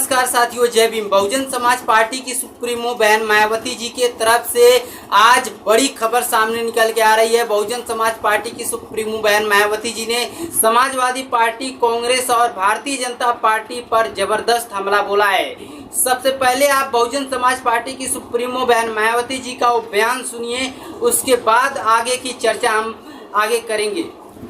नमस्कार साथियों, जय भीम। बहुजन समाज पार्टी की सुप्रीमो बहन मायावती जी के तरफ से आज बड़ी खबर सामने निकल के आ रही है। बहुजन समाज पार्टी की सुप्रीमो बहन मायावती जी ने समाजवादी पार्टी, कांग्रेस और भारतीय जनता पार्टी पर जबरदस्त हमला बोला है। सबसे पहले आप बहुजन समाज पार्टी की सुप्रीमो बहन मायावती जी का बयान सुनिए, उसके बाद आगे की चर्चा हम आगे करेंगे।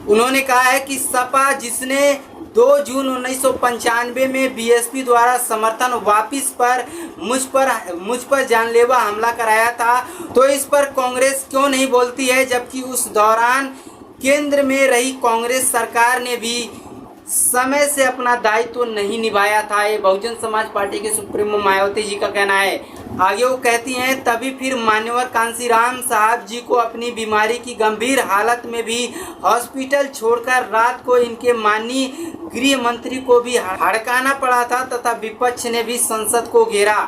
उन्होंने कहा है कि सपा जिसने 2 जून 1995 में बीएसपी द्वारा समर्थन वापस पर मुझ पर जानलेवा हमला कराया था, तो इस पर कांग्रेस क्यों नहीं बोलती है, जबकि उस दौरान केंद्र में रही कांग्रेस सरकार ने भी समय से अपना दायित्व नहीं निभाया था। ये बहुजन समाज पार्टी के सुप्रीमो मायावती जी का कहना है। आगे वो कहती हैं, तभी फिर मान्यवर कांशीराम साहब जी को अपनी बीमारी की गंभीर हालत में भी हॉस्पिटल छोड़कर रात को इनके माननीय गृह मंत्री को भी हड़काना पड़ा था तथा विपक्ष ने भी संसद को घेरा,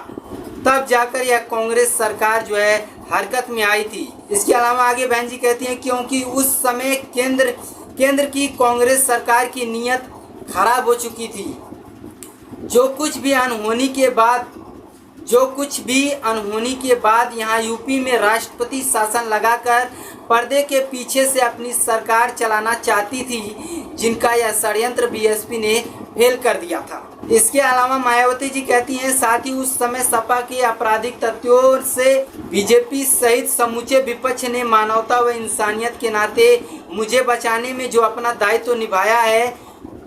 तब जाकर यह कांग्रेस सरकार जो है हरकत में आई थी। इसके अलावा आगे बहन जी कहती हैं, क्योंकि उस समय केंद्र की कांग्रेस सरकार की नीयत खराब हो चुकी थी। जो कुछ भी अनहोनी के बाद यहाँ यूपी में राष्ट्रपति शासन लगाकर पर्दे के पीछे से अपनी सरकार चलाना चाहती थी, जिनका यह षड्यंत्र बीएसपी ने फेल कर दिया था। इसके अलावा मायावती जी कहती हैं, साथ ही उस समय सपा के आपराधिक तत्वों से बीजेपी सहित समूचे विपक्ष ने मानवता व इंसानियत के नाते मुझे बचाने में जो अपना दायित्व निभाया है,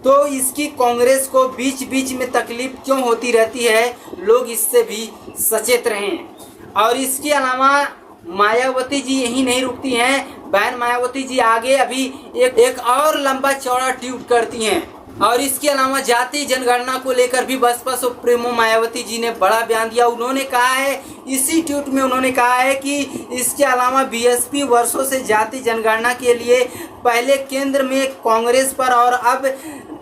तो इसकी कांग्रेस को बीच बीच में तकलीफ क्यों होती रहती है, लोग इससे भी सचेत रहें। और इसके अलावा मायावती जी यही नहीं रुकती हैं, बहन मायावती जी आगे अभी एक और लंबा चौड़ा ट्वीट करती हैं। और इसके अलावा जाति जनगणना को लेकर भी बसपा सुप्रीमो मायावती जी ने बड़ा बयान दिया। उन्होंने कहा है, इसी ट्वीट में उन्होंने कहा है कि इसके अलावा बीएसपी वर्षों से जाति जनगणना के लिए पहले केंद्र में कांग्रेस पर और अब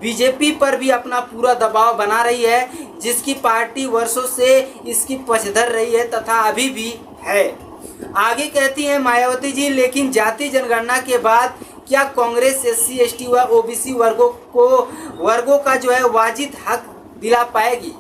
बीजेपी पर भी अपना पूरा दबाव बना रही है, जिसकी पार्टी वर्षों से इसकी पक्षधर रही है तथा अभी भी है। आगे कहती हैं मायावती जी, लेकिन जाति जनगणना के बाद क्या कांग्रेस SC ST व OBC वर्गों का जो है वाजिब हक दिला पाएगी?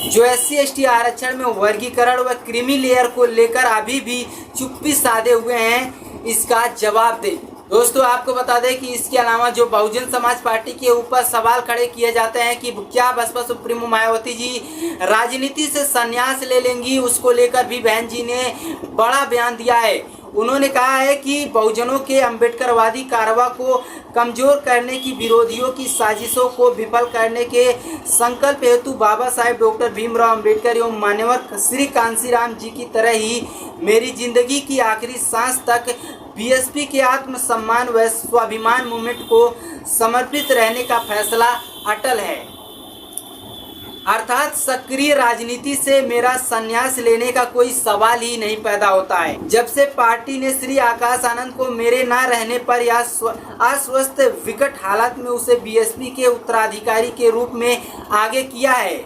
जो SC ST आरक्षण में वर्गीकरण व क्रीमी लेयर को लेकर अभी भी चुप्पी साधे हुए हैं, इसका जवाब दे। दोस्तों, आपको बता दें कि इसके अलावा जो बहुजन समाज पार्टी के ऊपर सवाल खड़े किए जाते हैं कि क्या बसपा सुप्रीमो मायावती जी राजनीति से संन्यास ले लेंगी, उसको लेकर भी बहन जी ने बड़ा बयान दिया है। उन्होंने कहा है कि बहुजनों के अम्बेडकरवादी कारवा को कमजोर करने की विरोधियों की साजिशों को विफल करने के संकल्प हेतु बाबा साहेब डॉक्टर भीमराव अम्बेडकर एवं मान्यवर श्री कांशीराम जी की तरह ही मेरी जिंदगी की आखिरी सांस तक बीएसपी के आत्मसम्मान व स्वाभिमान मूवमेंट को समर्पित रहने का फैसला अटल है। अर्थात सक्रिय राजनीति से मेरा संन्यास लेने का कोई सवाल ही नहीं पैदा होता है। जब से पार्टी ने श्री आकाश आनंद को मेरे न रहने पर या अस्वस्थ विकट हालत में उसे बीएसपी के उत्तराधिकारी के रूप में आगे किया है,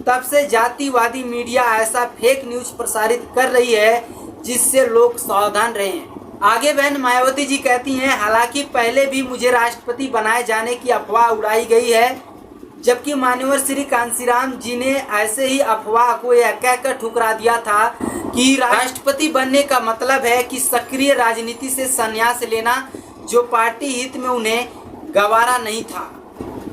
तब से जातिवादी मीडिया ऐसा फेक न्यूज प्रसारित कर रही है जिससे लोग सावधान रहें। आगे बहन मायावती जी कहती हैं, हालांकि पहले भी मुझे राष्ट्रपति बनाए जाने की अफवाह उड़ाई गई है, जबकि मान्यवर श्री कांशीराम जी ने ऐसे ही अफवाह को यह कहकर ठुकरा दिया था कि राष्ट्रपति बनने का मतलब है कि सक्रिय राजनीति से संन्यास लेना, जो पार्टी हित में उन्हें गवारा नहीं था।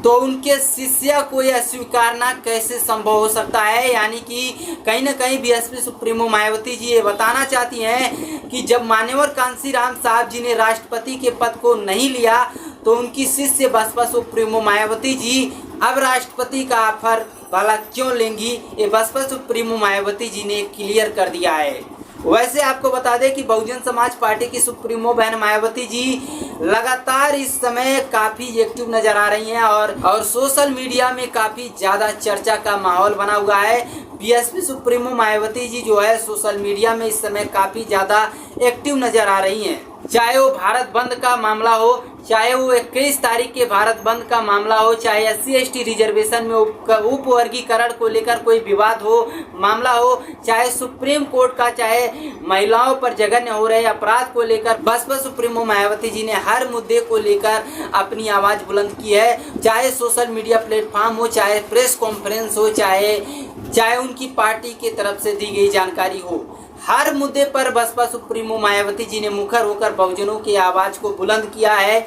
तो उनके शिष्य को यह स्वीकारना कैसे संभव हो सकता है? यानी कि कहीं ना कहीं बीएसपी सुप्रीमो मायावती जी ये बताना चाहती हैं कि जब मान्यवर कांशीराम साहब जी ने राष्ट्रपति के पद को नहीं लिया, तो उनकी शिष्य बसपा सुप्रीमो मायावती जी अब राष्ट्रपति का ऑफर भला क्यों लेंगी, ये बसपा सुप्रीमो मायावती जी ने क्लियर कर दिया है। वैसे आपको बता दें कि बहुजन समाज पार्टी की सुप्रीमो बहन मायावती जी लगातार इस समय काफी एक्टिव नजर आ रही हैं और सोशल मीडिया में काफी ज्यादा चर्चा का माहौल बना हुआ है। बीएसपी सुप्रीमो मायावती जी जो है सोशल मीडिया में इस समय काफी ज्यादा एक्टिव नजर आ रही हैं। चाहे वो भारत बंद का मामला हो, चाहे वो 21 तारीख के भारत बंद का मामला हो, चाहे SC/ST रिजर्वेशन में उप वर्गीकरण को लेकर कोई विवाद हो, मामला हो, चाहे सुप्रीम कोर्ट का, चाहे महिलाओं पर जघन्य हो रहे अपराध को लेकर बसपा सुप्रीमो मायावती जी ने हर मुद्दे को लेकर अपनी आवाज बुलंद की है। चाहे सोशल मीडिया प्लेटफॉर्म हो, चाहे प्रेस कॉन्फ्रेंस हो, चाहे उनकी पार्टी की तरफ से दी गई जानकारी हो, हर मुद्दे पर बसपा सुप्रीमो मायावती जी ने मुखर होकर बहुजनों की आवाज को बुलंद किया है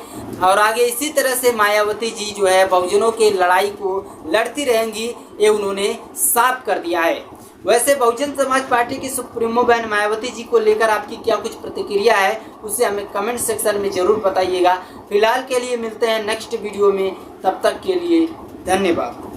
और आगे इसी तरह से मायावती जी जो है बहुजनों की लड़ाई को लड़ती रहेंगी, ये उन्होंने साफ कर दिया है। वैसे बहुजन समाज पार्टी की सुप्रीमो बहन मायावती जी को लेकर आपकी क्या कुछ प्रतिक्रिया है, उसे हमें कमेंट सेक्शन में जरूर बताइएगा। फिलहाल के लिए मिलते हैं नेक्स्ट वीडियो में, तब तक के लिए धन्यवाद।